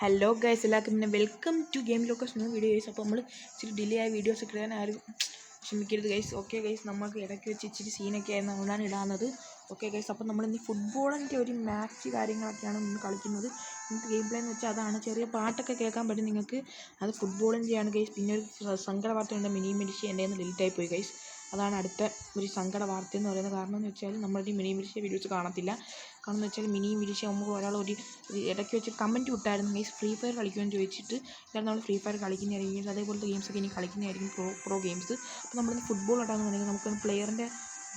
Hello guys, എല്ലാവർക്കും പിന്നെ welcome to Game Locus new video guys. അപ്പോൾ നമ്മൾ ഇച്ചിരി ഡിലേ ആയ വീഡിയോസ് ഇടാൻ ആരും ക്ഷമിക്കരുത് ഗൈസ്. ഓക്കെ ഗൈസ്, നമുക്ക് ഇടയ്ക്ക് വെച്ച് ഇച്ചിരി സീനൊക്കെ ആയിരുന്നു അതുകൊണ്ടാണ് ഇടാവുന്നത്. ഓക്കെ ഗൈസ്, അപ്പോൾ നമ്മളിന്ന് ഫുട്ബോളിൻ്റെ ഒരു മാച്ച് കാര്യങ്ങളൊക്കെയാണ് ഇന്ന് കളിക്കുന്നത്. നിങ്ങൾക്ക് ഗെയിം പ്ലേ എന്ന് വെച്ചാൽ അതാണ്. ചെറിയ പാട്ടൊക്കെ കേൾക്കാൻ പറ്റും നിങ്ങൾക്ക്. അത് ഫുട്ബോളിൻ്റെയാണ് ഗൈസ്. പിന്നെ ഒരു സങ്കട വാർത്തയുണ്ട്, മിനി മിലിഷ്യ എൻ്റെ നിന്ന് ഡിലീറ്റായി പോയി ഗൈസ്. അതാണ് അടുത്ത ഒരു സങ്കട വാർത്ത എന്ന് പറയുന്നത്. കാരണം എന്ന് വെച്ചാൽ നമ്മുടെ മിനി മിലിഷ്യ വീഡിയോസ് കാണത്തില്ല. കാരണം എന്ന് വെച്ചാൽ മിനി മിലിഷ്യ നമുക്ക് ഒരാൾ ഒരു ഇടയ്ക്ക് വെച്ച് കമൻറ്റ് വിട്ടായിരുന്നു ഗൈസ്, ഫ്രീ ഫയർ കളിക്കുമെന്ന് ചോദിച്ചിട്ട്. ഇതാണ് നമ്മൾ ഫ്രീ ഫയർ കളിക്കുന്നതായിരിക്കും, അതേപോലത്തെ ഗെയിംസൊക്കെ ഇനി കളിക്കുന്നതായിരിക്കും, പ്രോ ഗെയിംസ്. അപ്പോൾ നമ്മളിന്ന് ഫുട്ബോൾ ഇടാമെന്നുണ്ടെങ്കിൽ നമുക്ക് പ്ലെയറിൻ്റെ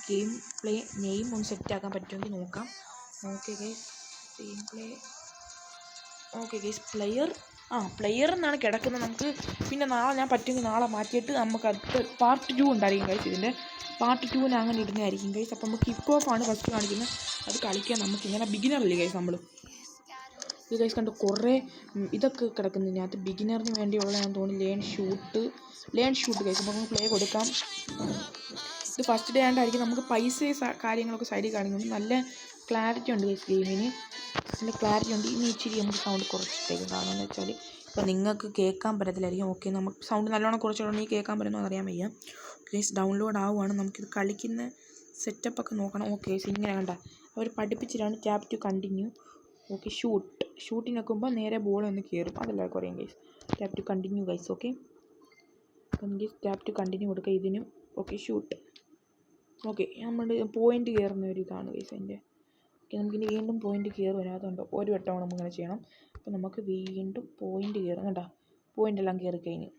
ഗെയിം പ്ലേ നെയിം ഒന്ന് സെറ്റാക്കാൻ പറ്റുമെങ്കിൽ നോക്കാം. Okay guys, game play. Okay guys, player എന്നാണ് കിടക്കുന്നത്. നമുക്ക് പിന്നെ നാളെ ഞാൻ പറ്റുമെങ്കിൽ നാളെ മാറ്റിയിട്ട് നമുക്ക് അടുത്ത പാർട്ട് 2 ഉണ്ടായിരിക്കും ഗൈസ്. ഇതിൻ്റെ പാർട്ട് 2 അങ്ങനെ ഇടുന്നതായിരിക്കും ഗൈസ്. അപ്പോൾ നമുക്ക് കിക്ക് ഓഫ് ആണ് ഫസ്റ്റ് കാണിക്കുന്നത്. അത് കളിക്കാൻ നമുക്ക് ഇങ്ങനെ ബിഗിനറില്ലേ ഗൈസ്, നമ്മൾ ഇത് ഗൈസ് കണ്ട് കുറേ ഇതൊക്കെ കിടക്കുന്നതിനകത്ത് ബിഗിനറിന് വേണ്ടിയുള്ള ഞാൻ തോന്നുന്നു ലേൺ ഷൂട്ട് ഗൈസ്. അപ്പോൾ നമുക്ക് പ്ലേ കൊടുക്കാം. ഇത് ഫസ്റ്റ് ഡേ ആയിട്ടായിരിക്കും. നമുക്ക് പൈസ കാര്യങ്ങളൊക്കെ സൈഡിൽ കാണിക്കുന്നു. നല്ല ക്ലാരിറ്റി ഉണ്ട് ഗൈസ്, ഗെയിമിന് നല്ല ക്ലാരിറ്റി ഉണ്ട്. ഇനി ഇച്ചിരി നമുക്ക് സൗണ്ട് കുറച്ചിട്ടേക്കും. കാരണം എന്ന് വെച്ചാൽ ഇപ്പോൾ നിങ്ങൾക്ക് കേൾക്കാൻ പറ്റത്തില്ലായിരിക്കും. ഓക്കെ, നമുക്ക് സൗണ്ട് നല്ലോണം കുറച്ചുകൊണ്ടെങ്കിൽ കേൾക്കാൻ പറ്റുമെന്ന് അറിയാൻ വയ്യ. ഗൈസ്, ഡൗൺലോഡ് ആവുകയാണ്. നമുക്കിത് കളിക്കുന്ന സെറ്റപ്പൊക്കെ നോക്കണം. ഓക്കെ ഗൈസ്, ഇങ്ങനെ കണ്ട അവർ പഠിപ്പിച്ചിട്ടാണ് tap to continue. Okay, shooting വെക്കുമ്പോൾ നേരെ ബോൾ ഒന്ന് കയറും, അതെല്ലാവർക്കും അറിയാം guys. Tap to continue guys. Okay, അപ്പം ഗൈസ് ടാപ്പ് ടു കണ്ടിന്യൂ കൊടുക്കുക ഇതിനും. Okay, shoot. ഓക്കെ, നമ്മൾ പോയിൻ്റ് കയറുന്ന ഒരു ഇതാണ് ഗൈസ് എൻ്റെ. ഓക്കെ, നമുക്കിനി വീണ്ടും പോയിൻ്റ് കയറും. അതിനകത്തുണ്ട് ഒരു വട്ടം നമുക്കിങ്ങനെ ചെയ്യണം. അപ്പോൾ നമുക്ക് വീണ്ടും പോയിൻ്റ് കയറും. കേട്ടോ, പോയിൻ്റ് എല്ലാം കയറി കഴിഞ്ഞ്.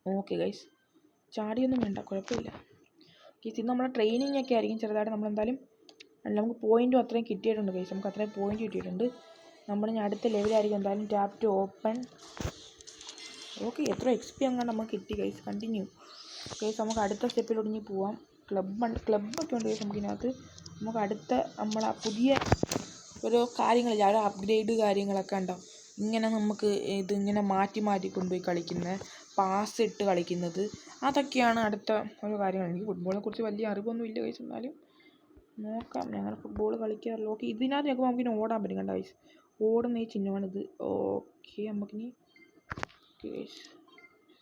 ഓക്കെ ഗൈസ്, ചാടിയൊന്നും വേണ്ട, കുഴപ്പമില്ല ഗൈസ്. ഇത് നമ്മുടെ ട്രെയിനിങ് ഒക്കെ ആയിരിക്കും ചെറുതായിട്ട്. നമ്മളെന്തായാലും നമുക്ക് പോയിൻറ്റും അത്രയും കിട്ടിയിട്ടുണ്ട് ഗൈസ്. നമുക്ക് അത്രയും പോയിൻ്റ് കിട്ടിയിട്ടുണ്ട്. നമ്മളിനി അടുത്ത ലെവലായിരിക്കും എന്തായാലും. Tap to open. ഓക്കെ, എത്ര XP അങ്ങനെ നമുക്ക് കിട്ടി ഗൈസ്. Continue guys. നമുക്ക് അടുത്ത സ്റ്റെപ്പിലോട്ട് ഇനി പോവാം. ക്ലബ്ബൊക്കെ ഉണ്ട് ഗൈസ് നമുക്കിതിനകത്ത്. നമുക്ക് അടുത്ത നമ്മളെ പുതിയ ഓരോ കാര്യങ്ങളില്ല, ഓരോ അപ്ഗ്രേഡ് കാര്യങ്ങളൊക്കെ ഉണ്ടാവും. ഇങ്ങനെ നമുക്ക് ഇതിങ്ങനെ മാറ്റി കൊണ്ടുപോയി കളിക്കുന്നത്, പാസ് ഇട്ട് കളിക്കുന്നത്, അതൊക്കെയാണ് അടുത്ത ഓരോ കാര്യങ്ങൾ. എനിക്ക് ഫുട്ബോളിനെ കുറിച്ച് വലിയ അറിവൊന്നും ഇല്ല ഗൈസ്, എന്നാലും നോക്കാം. ഞങ്ങൾ ഫുട്ബോൾ കളിക്കാറില്ല. ഓക്കെ, ഇതിനകത്ത് നോക്കുമ്പോൾ നമുക്കിനി ഓടാൻ പറ്റും. കണ്ട ഗൈസ്, ഓടുന്ന ഈ ചിഹ്നമാണിത്. ഓക്കെ, നമുക്കിനി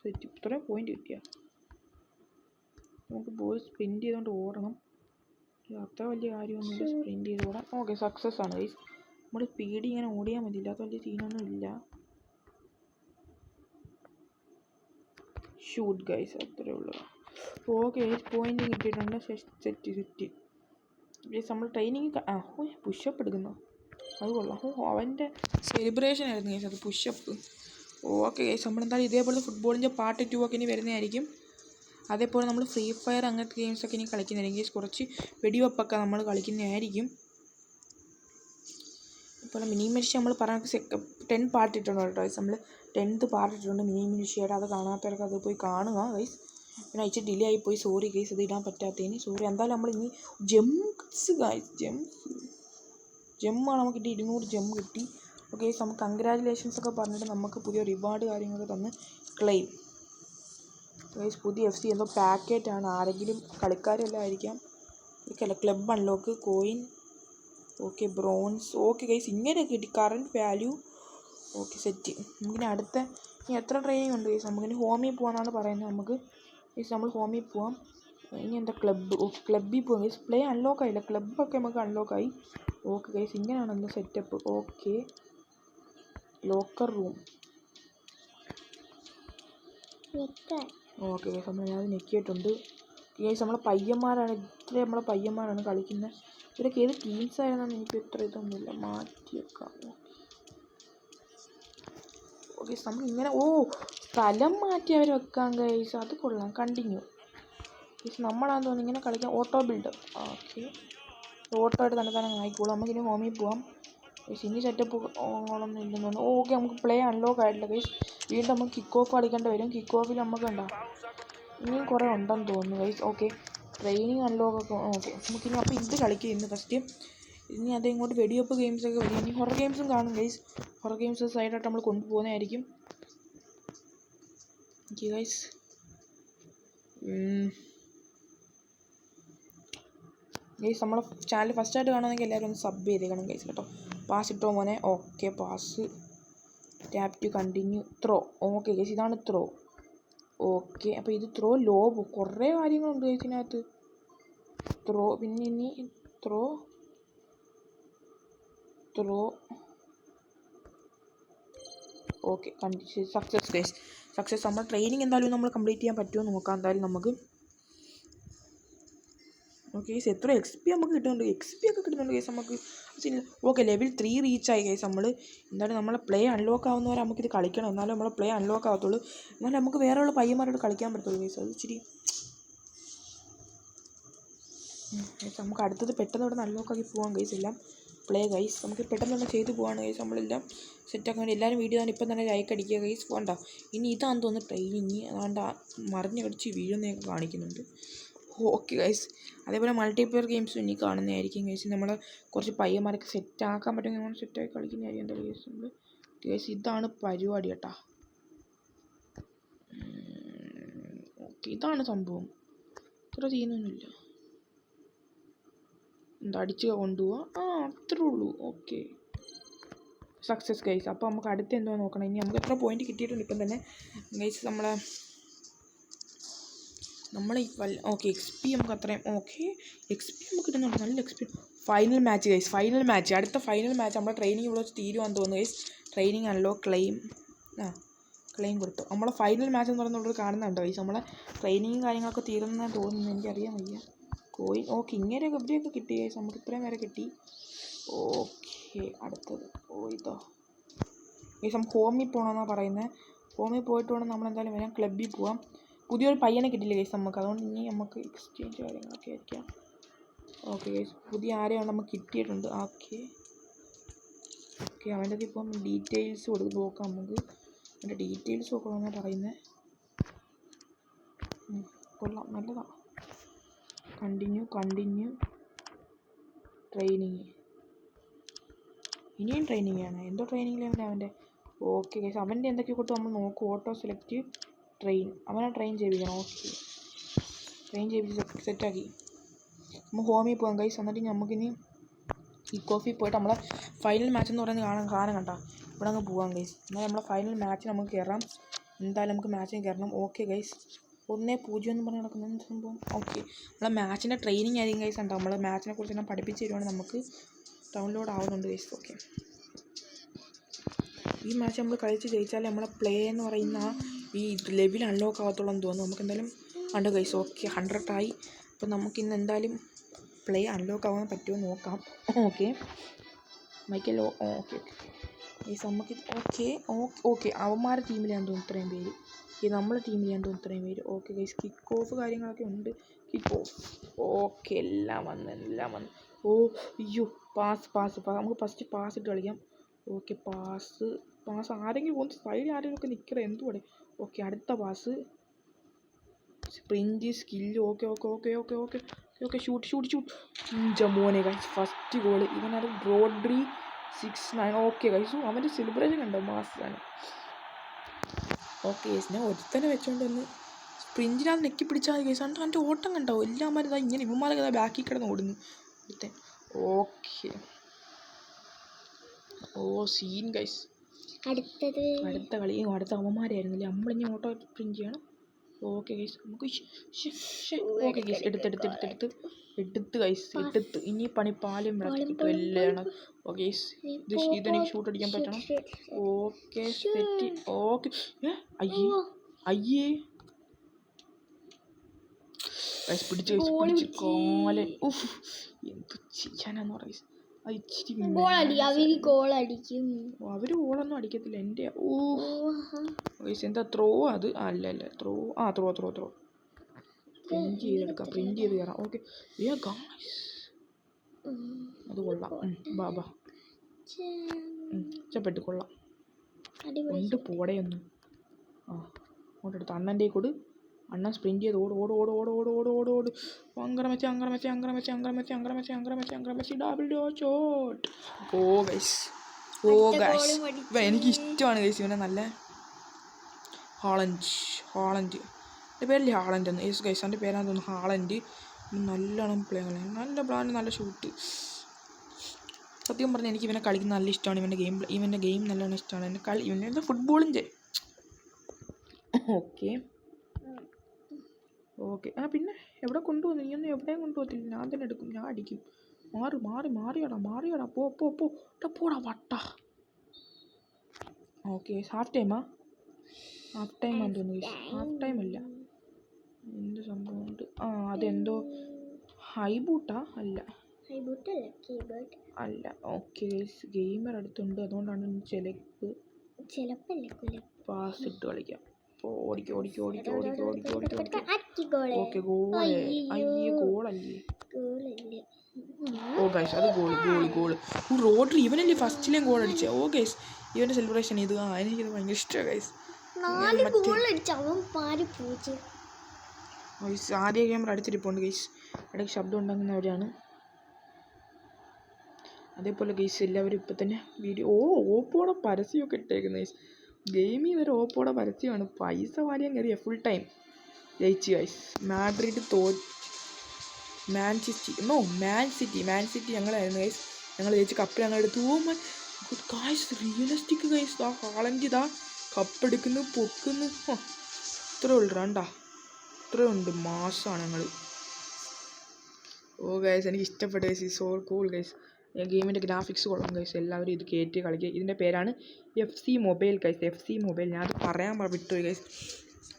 സെറ്റ് ഇത്രയും പോയിൻ്റ് കിട്ടിയ നമുക്ക് ബോൾ സ്പ്രിൻറ്റ് ചെയ്തുകൊണ്ട് ഓടണം. അത്ര വലിയ കാര്യമൊന്നുമില്ല, സ്പ്രിൻറ്റ് ചെയ്ത് ഓടാം. ഓക്കെ, സക്സസ് ആണ് ഗൈസ്. നമ്മൾ സ്പീഡ് ഇങ്ങനെ ഓടിയാൽ മതി, ഇല്ലാത്ത വലിയ സീനൊന്നും ഇല്ല. ഷൂട്ട് ഗൈസ്, അത്രേ ഉള്ളൂ. ഓക്കെ, പോയിൻ്റ് കിട്ടിയിട്ടുണ്ട്. Set guys. നമ്മൾ ട്രെയിനിങ് പുഷപ്പ് എടുക്കുന്നു, അത് കൊള്ളാം. അവൻ്റെ സെലിബ്രേഷൻ ആയിരുന്നു ഗൈസ്, അത് പുഷപ്പ്. ഓക്കെ ഗൈസ്, നമ്മളെന്തായാലും ഇതേപോലെ ഫുട്ബോളിൻ്റെ പാർട്ട് 2 ഒക്കെ ഇനി വരുന്നതായിരിക്കും. അതേപോലെ നമ്മൾ ഫ്രീ ഫയർ അങ്ങനത്തെ ഗെയിംസൊക്കെ ഇനി കളിക്കുന്നതായിരിക്കും ഗൈസ്. കുറച്ച് വെടിവെപ്പൊക്കെ നമ്മൾ കളിക്കുന്നതായിരിക്കും. അതുപോലെ മിനി മിലിഷ്യ നമ്മൾ പറഞ്ഞ 10 പാർട്ട് ഇട്ടുണ്ട് കേട്ടോ ഗൈസ്. നമ്മൾ 10th പാർട്ട് ഇട്ടിട്ടുണ്ട് മിനി മിലിഷ്യയുടെ. അത് കാണാത്തവർക്ക് അത് പോയി കാണുക ഗൈസ്. പിന്നെ ഇച്ചിരി ഡിലേ ആയിപ്പോയി, സോറി ഗൈസ്, ഇത് ഇടാൻ പറ്റാത്തതിന് സോറി. എന്തായാലും നമ്മൾ ഇനി ജെമ്മാണ് നമുക്ക് കിട്ടി. 200 ജെം കിട്ടി. ഓക്കെ ഗൈസ്, നമുക്ക് കൺഗ്രാജുലേഷൻസ് ഒക്കെ പറഞ്ഞിട്ട് നമുക്ക് പുതിയ റിവാർഡ് കാര്യങ്ങളൊക്കെ തന്ന് ക്ലെയിം ഗൈസ്. പുതിയ FC എന്തോ പാക്കറ്റാണ്, ആരെങ്കിലും കളിക്കാരെല്ലാം ആയിരിക്കാം. Club unlock coin. Okay, bronze. Okay guys, ഇങ്ങനെയൊക്കെ കിട്ടി. Current value. Okay, set. നമുക്കിനി അടുത്ത ഇനി എത്ര ട്രെയിനിങ് ഉണ്ട് ഗൈസ്. നമുക്കിനി ഹോമിൽ പോകാമെന്നാണ് പറയുന്നത്. നമുക്ക് ഗൈസ് നമ്മൾ ഹോമിൽ പോവാം. ഇനി എന്താ ക്ലബ്ബ്. ഓക്കെ, ക്ലബ്ബിൽ പോകാം ഗൈസ്. പ്ലേ അൺലോക്ക് ആയില്ല, ക്ലബ്ബൊക്കെ നമുക്ക് അൺലോക്കായി. ഓക്കെ ഗൈസ്, ഇങ്ങനെയാണ് എൻ്റെ setup. Okay, locker room. Okay guys, ഞാനത് ഞെക്കിയിട്ടുണ്ട് ഗൈസ്. നമ്മളെ പയ്യന്മാരാണ് കളിക്കുന്നത്. ഇവരൊക്കെ ഏത് ടീംസ് ആയിരുന്നെന്ന് എനിക്ക് ഇത്ര ഇതൊന്നുമില്ല, മാറ്റി വെക്കാം. ഓക്കെ, നമ്മളിങ്ങനെ സ്ഥലം മാറ്റി അവർ വെക്കാം ഗൈസ്, അത് കൊള്ളാം. Continue guys. നമ്മളാന്ന് തോന്നുന്നു ഇങ്ങനെ കളിക്കാം. Auto build. ഓക്കെ, ഓട്ടോ ആയിട്ട് തന്നെ ആയിക്കോളും. നമുക്കിനി ഹോമിൽ പോവാം ഗൈസ്. ഇനി സെറ്റപ്പ് ഒന്നും ഇല്ലെന്ന് തോന്നുന്നു. ഓക്കെ, നമുക്ക് പ്ലേ അൺലോക്ക് ആയിട്ടില്ല ഗൈസ്. വീണ്ടും നമുക്ക് കിക്ക് ഓഫ് കളിക്കേണ്ടി വരും. കിക്ക് ഓഫിൽ നമുക്ക് ഇനിയും കുറേ ഉണ്ടെന്ന് തോന്നുന്നു ഗൈസ്. ഓക്കെ, ട്രെയിനിങ് അൺലോക്കൊക്കെ. ഓക്കെ, നമുക്കിനി അപ്പോൾ ഇത് കളിക്കുക ഇന്ന് ഫസ്റ്റ്. ഇനി അത് ഇങ്ങോട്ട് വെടിവെപ്പ് ഗെയിംസൊക്കെ വരും. ഇനി ഹൊറർ ഗെയിംസും കാണും ഗൈസ്. ഹൊറർ ഗെയിംസ് സൈഡായിട്ട് നമ്മൾ കൊണ്ടുപോകുന്നതായിരിക്കും. ഓക്കെ ഗൈസ്, നമ്മളെ ചാനൽ ഫസ്റ്റായിട്ട് കാണുമെങ്കിൽ എല്ലാവരും ഒന്ന് സബ് ചെയ്തേക്കണം ഗൈസ് കേട്ടോ. പാസ് ഇട്ടോ മോനെ. Okay, pass. Tap to continue throw. Okay guys ഇതാണ് ത്രോ. ഓക്കെ അപ്പോൾ ഇത് ത്രോ ലോബ് കുറേ കാര്യങ്ങളുണ്ട് ഗൈസ് ഇതിനകത്ത്. ത്രോ പിന്നെ ഇനി throw okay success guys. Success. നമ്മൾ ട്രെയിനിങ് എന്തായാലും നമ്മൾ കംപ്ലീറ്റ് ചെയ്യാൻ പറ്റുമോ നോക്കാം എന്തായാലും നമുക്ക്. ഓക്കെ ഗൈസ് എത്ര XP നമുക്ക് കിട്ടുന്നുണ്ട്. XP ഒക്കെ കിട്ടുന്നുണ്ട് ഗൈസ് നമുക്ക്. ഓക്കെ ലെവൽ 3 റീച്ചായി ഗൈസ് നമ്മൾ. എന്തായാലും നമ്മളെ പ്ലേ അൺലോക്ക് ആവുന്നവരെ നമുക്കിത് കളിക്കണം. എന്നാലും നമ്മളെ പ്ലേ അൺലോക്ക് ആകത്തുള്ളൂ. എന്നാലും നമുക്ക് വേറെയുള്ള പയ്യന്മാരോട് കളിക്കാൻ പറ്റുള്ളൂ ഗൈസ്. അത് ഇച്ചിരി നമുക്ക് അടുത്തത് പെട്ടെന്ന് ഇവിടെ അൺലോക്ക് ആക്കി പോകാം ഗൈസ്. എല്ലാം പ്ലേ ഗൈസ് നമുക്ക് പെട്ടെന്ന് തന്നെ ചെയ്ത് പോവാണ് ഗൈസ്. നമ്മളെല്ലാം സെറ്റാക്കാൻ വേണ്ടി എല്ലാവരും വീഡിയോ തന്നെ ഇപ്പം തന്നെ ലൈക്ക് അടിക്കുക ഗൈസ്. പോകണ്ട ഇനി ഇതാണെന്ന് തോന്നുന്നു ട്രെയിനിങ്. അതുകൊണ്ട് മറിഞ്ഞ് കടിച്ച് വീഴുന്നതൊക്കെ കാണിക്കുന്നുണ്ട്. ഓക്കെ ഗൈസ് അതേപോലെ മൾട്ടിപ്ലെയർ ഗെയിംസും ഇനി കാണുന്നതായിരിക്കും ഗൈസ്. നമ്മൾ കുറച്ച് പയ്യന്മാരൊക്കെ സെറ്റാക്കാൻ പറ്റുമെങ്കിൽ നമ്മൾ സെറ്റാക്കി കളിക്കുന്നതായിരിക്കും എന്തായാലും ഗൈസ്. നമ്മൾ ഗൈസ് ഇതാണ് പരിപാടി കേട്ടോ. ഓക്കെ ഇതാണ് സംഭവം. ഇത്ര ചെയ്യുന്നൊന്നുമില്ല. എന്താ അടിച്ച് കൊണ്ടുപോവാ അത്രേ ഉള്ളൂ. Okay success guys. അപ്പോൾ നമുക്ക് അടുത്ത് എന്തോ നോക്കണം. ഇനി നമുക്ക് എത്ര പോയിന്റ് കിട്ടിയിട്ടുണ്ട് ഇപ്പം തന്നെ ഗൈസ്. നമ്മൾ ഓക്കെ XP നമുക്ക് അത്രയും ഓക്കെ XP നമുക്ക് കിട്ടുന്നുണ്ട്. നല്ല XP. Final match guys. Final match അടുത്ത ഫൈനൽ മാച്ച് നമ്മുടെ ട്രെയിനിങ് ഇവിടെ വെച്ച് തീരുവാന്ന് തോന്നുന്നു ഗൈസ്. ട്രെയിനിങ് ആണല്ലോ ക്ലെയിം കൊടുത്തു. നമ്മളെ ഫൈനൽ മാച്ച് എന്ന് പറയുന്നത് കാണുന്നുണ്ടോ ഗൈസ്. നമ്മളെ ട്രെയിനിങ്ങും കാര്യങ്ങളൊക്കെ തീരുന്നതെന്ന് തോന്നുന്നു. എനിക്കറിയാൻ വയ്യ. കോയിൻ ഓക്കെ ഇങ്ങനെയൊക്കെ എവിടെയൊക്കെ കിട്ടി ഗൈസ്. നമുക്ക് ഇത്രയും വരെ കിട്ടി. ഓക്കെ അടുത്തത് ഇതോ ഗൈസ്. നമുക്ക് ഹോമിൽ പോകണമെന്നാണ് പറയുന്നത്. ഹോമിൽ പോയിട്ട് വേണം നമ്മളെന്തായാലും വരാം. ക്ലബ്ബിൽ പോവാം. പുതിയൊരു പയ്യനെ കിട്ടില്ല ഗൈസ് നമുക്ക്. അതുകൊണ്ട് ഇനി നമുക്ക് എക്സ്ചേഞ്ച് കാര്യങ്ങളൊക്കെ ആയിരിക്കാം. ഓക്കെ ഗൈസ് പുതിയ ആരെയാണ് നമുക്ക് കിട്ടിയിട്ടുണ്ട്. ഓക്കെ അവൻ്റെ ഇപ്പം ഡീറ്റെയിൽസ് കൊടുത്ത് നോക്കാം നമുക്ക്. അവൻ്റെ ഡീറ്റെയിൽസ് നോക്കണമെന്നാണ് പറയുന്നത്. കൊള്ളാം നല്ലതാണ്. Continue training. ഇനിയും ട്രെയിനിങ് ആണ്. എന്തോ ട്രെയിനിങ്ങിലാണ് അവൻ്റെ. ഓക്കെ ഗൈസ് അവൻ്റെ എന്തൊക്കെ കൊടുത്ത് നമ്മൾ നോക്കും. Auto select train. അവനെ ട്രെയിൻ ചെയ്യിപ്പിക്കണം. ഓക്കെ ട്രെയിൻ ചെയ്യിപ്പിച്ച് സെറ്റാക്കി നമ്മൾ ഹോമിൽ പോകാം ഗൈസ്. എന്നിട്ട് നമുക്കിനി ഈ കോഫി പോയിട്ട് നമ്മളെ ഫൈനൽ മാച്ച് എന്ന് പറയുന്നത് കാണാൻ കണ്ടാ ഇവിടെ അങ്ങ് പോകാം ഗൈസ്. എന്നാൽ നമ്മളെ ഫൈനൽ മാച്ച് നമുക്ക് കയറാം. എന്തായാലും നമുക്ക് മാച്ചിന് കയറണം. ഓക്കെ ഗൈസ് 1-0 എന്ന് പറഞ്ഞ് നടക്കുന്ന സംഭവം. ഓക്കെ നമ്മളെ മാച്ചിൻ്റെ ട്രെയിനിങ് ആയിരിക്കും ഗൈസ്. ഉണ്ടാവും നമ്മളെ മാച്ചിനെ കുറിച്ച് എല്ലാം പഠിപ്പിച്ച് തരുവാണെങ്കിൽ നമുക്ക് ഡൗൺലോഡ് ആവുന്നുണ്ട് ഗൈസ്. ഓക്കെ ഈ മാച്ച് നമ്മൾ കളിച്ച് ജയിച്ചാലേ നമ്മളെ പ്ലേ എന്ന് പറയുന്ന ഈ ലെവൽ അൺലോക്ക് ആകത്തുള്ളൂ എന്ന് തോന്നുന്നു. നമുക്ക് എന്തായാലും ഉണ്ട് ഗൈസ്. ഓക്കെ 100 ആയി. അപ്പോൾ നമുക്കിന്ന് എന്തായാലും പ്ലേ അൺലോക്ക് ആവാൻ പറ്റുമോ നോക്കാം. ഓക്കെ മൈക്കൽ ഓക്കെ ഗൈസ് നമുക്ക് ഓക്കെ അവന്മാരുടെ ടീമിലാന്ന് തോന്നുന്നു ഇത്രയും പേര്. നമ്മളെ ടീമിലാന്ന് തോന്നുന്നു ഇത്രയും പേര്. ഓക്കെ ഗൈസ് കിക്ക് ഓഫ് കാര്യങ്ങളൊക്കെ ഉണ്ട്. കിക്ക് ഓഫ് ഓക്കെ എല്ലാം വന്നു. അയ്യോ പാസ് നമുക്ക് ഫസ്റ്റ് പാസ് ഇട്ട് കളിക്കാം. ഓക്കെ പാസ് ആരെങ്കിലും ഒന്ന് സൈഡിൽ ആരെങ്കിലും നിൽക്കണം എന്തുകൂടെ. ഓക്കെ അടുത്ത pass sprint skill. Okay shoot ജമോനെ ഗൈസ് ഫസ്റ്റ് ഗോള്. ഇവനത് ബ്രോഡ്രി 6-9. ഓക്കെ ഗൈസ് അവൻ്റെ സെലിബ്രേഷൻ കണ്ടോ മാസാണ്. ഓക്കെ ഗൈസ് ഞാൻ ഒരുത്തന്നെ വെച്ചോണ്ട് വന്ന് സ്പ്രിൻറ്റിനകത്ത് നെക്കി പിടിച്ചാൽ ഗൈസ് കണ്ടോ. എൻ്റെ ഓട്ടം കണ്ടോ. എല്ലാവരും ഇങ്ങനെ ഇവന്മാരൊക്കെ ബാക്കിൽ കിടന്ന് ഓടുന്നു ഒരുത്തൻ. Okay scene guys. അടുത്ത കളി അടുത്ത അവന്മാരായിരുന്നില്ലേ. നമ്മളിനി ഓട്ടോ പ്രിൻറ്റ് ചെയ്യണം. ഓക്കെ ഗൈസ് നമുക്ക് ഓക്കെ ഗൈസ് എടുത്ത് ഗൈസ് ഇനി പാലും കിട്ടും എല്ലാം. ഓക്കെ ഗൈസ് ഇതെനിക്ക് ഷൂട്ട് അടിക്കാൻ പറ്റണം. Okay set. ഓക്കെ അയ്യേ ഗൈസ് പിടിച്ച് കാലൻ. എന്ത് ചെയ്യാനാന്ന് പറയാ. അവര് ഗോളൊന്നും അടിക്കത്തില്ല. എൻ്റെ എന്താ ത്രോ അത് അല്ല ത്രോ ത്രോ പ്രിന്റ് ചെയ്ത് കയറാം. ഓക്കെ അത് കൊള്ളാം. ബാബാ ഇഷ്ടപ്പെട്ട് കൊള്ളാം. കൊണ്ട് പോടയൊന്നും അങ്ങോട്ടെടുത്ത് അണ്ണൻ്റെ കൂടെ അണ്ണൻ സ്പ്രിൻറ്റ് ചെയ്ത് ഓട് അങ്കറമച്ച് ഡബിൾ ഷോട്ട്. ഗൈസ് എനിക്ക് ഇഷ്ടമാണ് ഗൈസ് ഇവനെ. നല്ല ഹാളൻഡ് എൻ്റെ പേരല്ലേ ഹാളൻഡ് എന്ന്. യെസ് ഗൈസ് എൻ്റെ പേരാന്ന് തോന്നുന്നു ഹാളൻഡ്. നല്ലോണം പ്ലേ നല്ല പ്ലാൻ നല്ല ഷൂട്ട്. സത്യം പറഞ്ഞാൽ എനിക്ക് ഇവനെ കളിക്കുന്ന നല്ല ഇഷ്ടമാണ്. ഇവൻ്റെ ഗെയിം നല്ലോണം ഇഷ്ടമാണ്. ഇവൻ്റെ ഫുട്ബോളും ഓക്കെ ഓക്കെ. പിന്നെ എവിടെ കൊണ്ടുപോകുന്നു? നീ ഒന്നും എവിടെയും കൊണ്ടുപോകത്തില്ല. ഞാൻ തന്നെ എടുക്കും, ഞാൻ അടിക്കും. മാറിയാടാ പോടാ വട്ട. ഓക്കെ ഹാഫ് ടൈമാ? ഹാഫ് ടൈമാണെന്ന് തോന്നുന്നു. ഹാഫ് ടൈം അല്ല, എന്ത് സംഭവമുണ്ട്. അതെന്തോ ഹൈബൂട്ടാ? അല്ല. ഓക്കെ ഗെയിമർ അടുത്തുണ്ട്, അതുകൊണ്ടാണ് പാസ് ഇട്ട് കളിക്കാം. ഓക്കെ ഗോളല്ലേ? ഗൈസ് അത് ഗോള്. റോഡ്രി ഇവനല്ലേ ഫസ്റ്റിലേയും ഗോൾ അടിച്ചത്. ഗൈസ് ഇവൻ്റെ സെലിബ്രേഷൻ ഇത്. എനിക്കിത് ഭയങ്കര ഇഷ്ടമാണ് ഗൈസ്. ആദ്യ ക്യാമറ അടിച്ചിരിപ്പുണ്ട് ഗൈസ്. ഇടയ്ക്ക് ശബ്ദം ഉണ്ടാകുന്നവരാണ്. അതേപോലെ ഗൈസ് എല്ലാവരും ഇപ്പം തന്നെ വീഡിയോ ഓപ്പോടെ പരസ്യമൊക്കെ ഇട്ടേക്കുന്നത് ഗൈസ്. ഗെയിമിൽ വരെ ഓപ്പോടെ പരസ്യമാണ്. പൈസ വാരിയാൻ കയറിയ ഫുൾ ടൈം ജയിച്ചു ഗൈസ്. മാഡ്രിഡ് മാൻ സിറ്റി ഞങ്ങളായിരുന്നു ഗൈസ്. ഞങ്ങൾ ജയിച്ച് കപ്പ് ഞങ്ങൾ എടുത്തു. Guys realistic guys. ഹാളൻഡ് കപ്പെടുക്കുന്നു, പൊക്കുന്നു. ഇത്രേ ഉള്ളൂ. ഇത്രയുണ്ട്. മാസമാണ് ഞങ്ങൾ. ഗൈസ് എനിക്ക് ഇഷ്ടപ്പെട്ട ഗൈസ്. So cool guys. ഗെയിമിൻ്റെ ഗ്രാഫിക്സ് കൊള്ളാം ഗൈസ്. എല്ലാവരും ഇത് കയറ്റി കളിക്കുക. ഇതിൻ്റെ പേരാണ് FC mobile guys. FC mobile. ഞാനത് പറയാൻ വിട്ടുപോയി ഗൈസ്.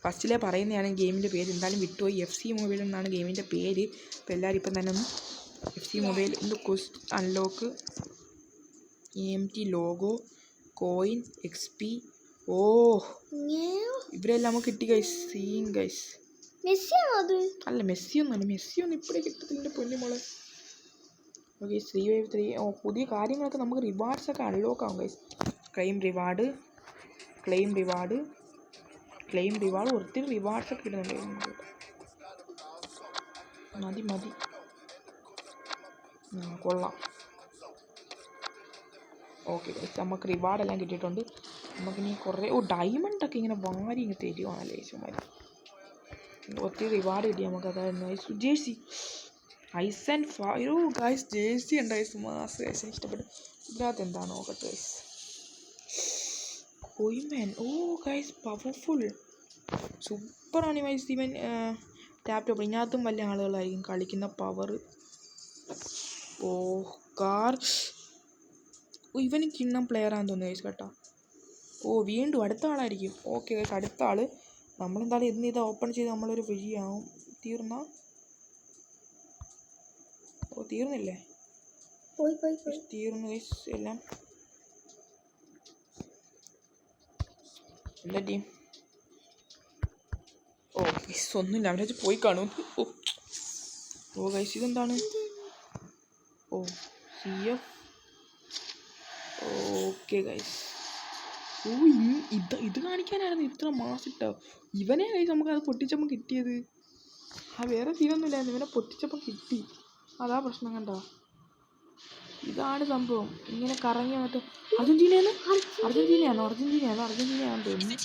ഫസ്റ്റിലെ പറയുന്നതാണ് ഗെയിമിൻ്റെ പേര്, എന്തായാലും വിട്ടുപോയി. FC മൊബൈൽ എന്നാണ് ഗെയിമിൻ്റെ പേര്. അപ്പോൾ എല്ലാവരും ഇപ്പം തന്നെ ഒന്ന് FC mobile quest unlock EMT logo coin XP ഇവരെല്ലാം നമുക്ക് കിട്ടി ഗൈസ്. Scene guys. അല്ല മെസ്സിയൊന്നും ഇപ്പോഴേ കിട്ടത്തില്ല പൊന്നുമോളെ. Okay 3v3. പുതിയ കാര്യങ്ങളൊക്കെ നമുക്ക് റിവാർഡ്സൊക്കെ അൺലോക്ക് ആവും ഗൈസ്. ക്ലെയിം റിവാർഡ് ഒത്തിരി റിവാർഡ്സൊക്കെ കിട്ടുന്നുണ്ട്. മതി കൊള്ളാം. ഓക്കെ ഗൈസ് നമുക്ക് റിവാർഡെല്ലാം കിട്ടിയിട്ടുണ്ട്. നമുക്കിനി കുറേ ഡയമണ്ടൊക്കെ ഇങ്ങനെ വാരി ഇങ്ങനെ തരുവാണല്ലേ യേശുമാർ. ഒത്തിരി റിവാർഡ് കിട്ടി നമുക്ക്. അതായിരുന്നു jersey ice and fire. Guys jersey ഉണ്ട് ഗൈസ്. മാസ് ഗൈസ് എനിക്ക് ഇഷ്ടപ്പെട്ടു. ഇതിനകത്ത് എന്താണ് നോക്കട്ടെ ഗൈസ്. കൊയ്മൻ. ഗൈസ് പവർഫുൾ സൂപ്പറാണ് ഗൈസ്. ഇവൻ ലാപ്ടോപ്പ് ഇതിനകത്തും വലിയ ആളുകളായിരിക്കും കളിക്കുന്ന പവർ. ഇവന് കിണ്ണം പ്ലെയറാണെന്ന് തോന്നുന്നു ഗൈസ് കേട്ടോ. വീണ്ടും അടുത്ത ആളായിരിക്കും. ഓക്കെ ഗൈസ് അടുത്ത ആൾ. നമ്മളെന്തായാലും ഇന്ന് ഇത് ഓപ്പൺ ചെയ്ത് നമ്മളൊരു വഴിയാവും. തീർന്നില്ലേ? തീർന്നു ഗൈസ് എല്ലാം. എന്താ ടീം? ഗൈസ് ഒന്നുമില്ല, അവരെ പോയി കാണും. ഗൈസ് ഇതെന്താണ്? CF. Okay guys. ഇത് കാണിക്കാനായിരുന്നു ഇത്ര മാസിട്ടോ. ഇവനെ ഗൈസ് നമുക്കത് പൊട്ടിച്ചപ്പോൾ കിട്ടിയത്. വേറെ സീനൊന്നുമില്ലായിരുന്നു. ഇവനെ പൊട്ടിച്ചപ്പോൾ കിട്ടി. അതാ പ്രശ്നം കണ്ടോ. ഇതാണ് സംഭവം. ഇങ്ങനെ കറങ്ങി വന്നിട്ട് അർജന്റീനയാണോ തോന്നുന്നു.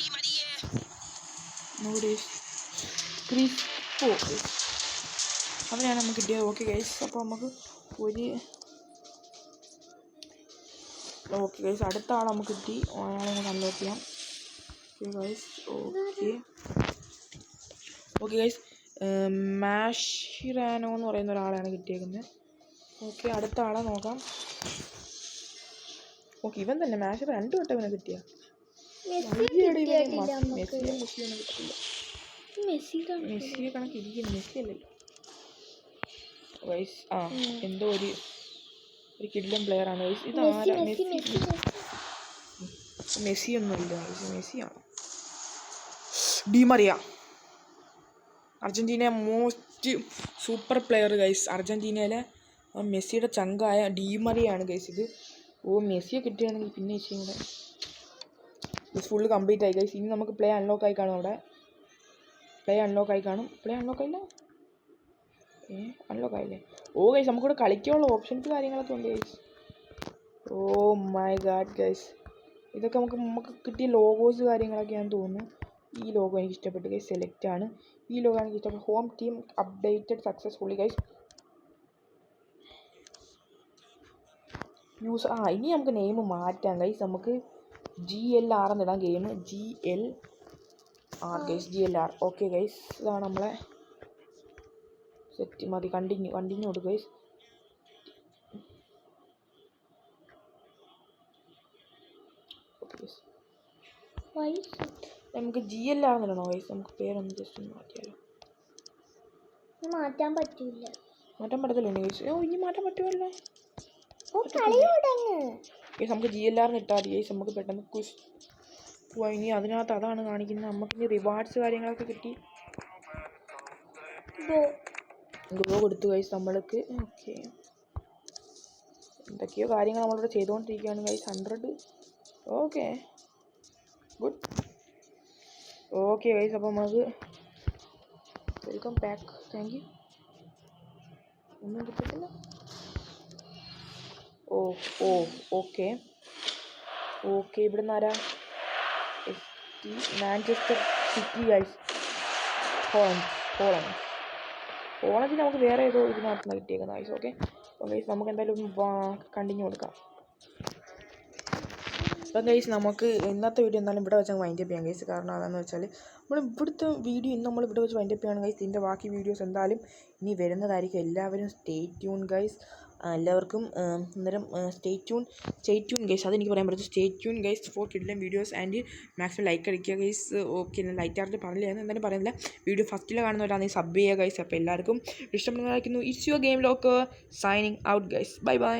ക്രിസ്പോ അവനെയാണ് നമുക്ക് കിട്ടിയത്. ഓക്കെ ഗൈസ് അപ്പോൾ നമുക്ക് ഓക്കെ ഗൈസ് അടുത്ത ആളെ നമുക്ക് കിട്ടി. അയാളെ നമുക്ക് അൺലോക്ക് ചെയ്യാം. ഓക്കെ ഗൈസ് മാഷിറാനോ എന്ന് പറയുന്ന ഒരാളെയാണ് കിട്ടിയേക്കുന്നത്. ഓക്കെ അടുത്ത ആളെ നോക്കാം. ഇവൻ തന്നെ മാഷ് 2 വട്ടം ഇവനെ കിട്ടിയ. മെസ്സിയെ കണക്ക് ഇരിക്കുന്നു. മെസ്സി അല്ലല്ലോ ഗൈസ്. എന്തോ ഒരു കിടിലൻ പ്ലെയറാണ് ഗൈസ്. ഇതാരാ? മെസ്സിയൊന്നുമില്ല ഗൈസ്. മെസ്സിയാണ്. Di Maria Argentina most super player guys. അർജൻറ്റീനയിലെ മെസ്സിയുടെ ചങ്കായ ഡിമറിയാണ് ഗൈസ് ഇത്. മെസ്സിയെ കിട്ടുകയാണെങ്കിൽ പിന്നെ കൂടെ ഇത് ഫുള്ള് കംപ്ലീറ്റ് ആയി ഗൈസ്. ഇനി നമുക്ക് പ്ലേ അൺലോക്ക് ആയി കാണും. അവിടെ പ്ലേ അൺലോക്ക് ആയില്ല. അൺലോക്ക് ആയില്ലേ? ഗൈസ് നമുക്കിവിടെ കളിക്കാനുള്ള ഓപ്ഷൻസ് കാര്യങ്ങളൊക്കെ ഉണ്ട് ഗൈസ്. My God guys. ഇതൊക്കെ നമുക്ക് കിട്ടിയ ലോഗോസ് കാര്യങ്ങളൊക്കെയാണെന്ന് തോന്നുന്നു. ഈ ലോഗോ എനിക്ക് ഇഷ്ടപ്പെട്ടു ഗൈസ്. സെലക്ട് ആണ്. ഈ ലോഗോ എനിക്ക് ഇഷ്ടപ്പെട്ടു. Home team updated successfully guys. News ഇനി നമുക്ക് നെയിം മാറ്റാം ഗൈസ്. നമുക്ക് GLR എന്നിടാം. Game GLR guys, GLR. Okay guys, ഇതാണ് നമ്മളെ സെറ്റ്. മതി, കണ്ടിന്യൂ കൊടുക്കും ഗൈസ്. നമുക്ക് GLR എന്നിടണോ ഗൈസ്? നമുക്ക് പേരൊന്ന് ജസ്റ്റ് ഒന്ന് മാറ്റിയാലോ. മാറ്റാൻ പറ്റില്ല. മാറ്റാൻ പറ്റത്തില്ല ഗൈസ്. ഇനി മാറ്റാൻ പറ്റുമല്ലോ. നമുക്ക് GLR ഇട്ടാൽ മതി ഗൈസ്. നമുക്ക് പെട്ടെന്ന് ഇനി അതിനകത്ത് അതാണ് കാണിക്കുന്നത്. നമുക്ക് ഇനി റിവാർഡ്സ് കാര്യങ്ങളൊക്കെ കിട്ടി. ഗോ കൊടുത്തു ഗൈസ് നമ്മൾക്ക്. ഓക്കെ, എന്തൊക്കെയോ കാര്യങ്ങൾ നമ്മളിവിടെ ചെയ്തുകൊണ്ടിരിക്കുകയാണ് guys. 100. Okay, good. Okay guys, അപ്പോൾ നമുക്ക് വെൽക്കം ബാക്ക്. Thank you. ഒന്നും കിട്ടത്തില്ല. ഓക്കെ ഇവിടെ നിന്ന് ആരാ? Manchester city guys. ഹോളണ്ടിന് നമുക്ക് വേറെ ഏതോ ഇതിനകത്ത് നിന്ന് കിട്ടിയേക്കുന്ന ഗൈസ്. ഓക്കെ, അപ്പോൾ ഗൈസ് നമുക്ക് എന്തായാലും കണ്ടിന്യൂ കൊടുക്കാം. അപ്പം ഗൈസ് നമുക്ക് ഇന്നത്തെ വീഡിയോ എന്തായാലും ഇവിടെ വെച്ച് വൈൻഡപ്പ് ചെയ്യാം ഗൈസ്. കാരണം അതെന്ന് വെച്ചാൽ ഇവിടുത്തെ വീഡിയോ ഇന്ന് നമ്മൾ ഇവിടെ വെച്ച് വൈൻഡപ്പ് ചെയ്യണം ഗൈസ്. ഇതിൻ്റെ ബാക്കി വീഡിയോസ് എന്തായാലും ഇനി വരുന്നതായിരിക്കും. എല്ലാവരും സ്റ്റേ ട്യൂൺ ഗൈസ്. എല്ലാവർക്കും അന്നേരം സ്റ്റേ ട്യൂൺ ഗൈസ്. അതെനിക്ക് പറയാൻ പറ്റും. സ്റ്റേ ട്യൂൺ ഗൈസ് ഫോർ കിഡിലും വീഡിയോസ് ആൻഡ് മാക്സിമം ലൈക്ക് അടിക്കുക ഗൈസ്. ഓക്കെ, ഞാൻ ലൈറ്റ് ആർട്ട് പറഞ്ഞില്ലായിരുന്നു, എന്തായാലും പറയുന്നില്ല. വീഡിയോ ഫസ്റ്റിൽ കാണുന്നവരാണെങ്കിൽ സബ് ചെയ്യുക ഗൈസ്. അപ്പോൾ എല്ലാവർക്കും ഇഷ്ടപ്പെടുന്നതായിരിക്കുന്നു. It's your game locker signing out guys. By.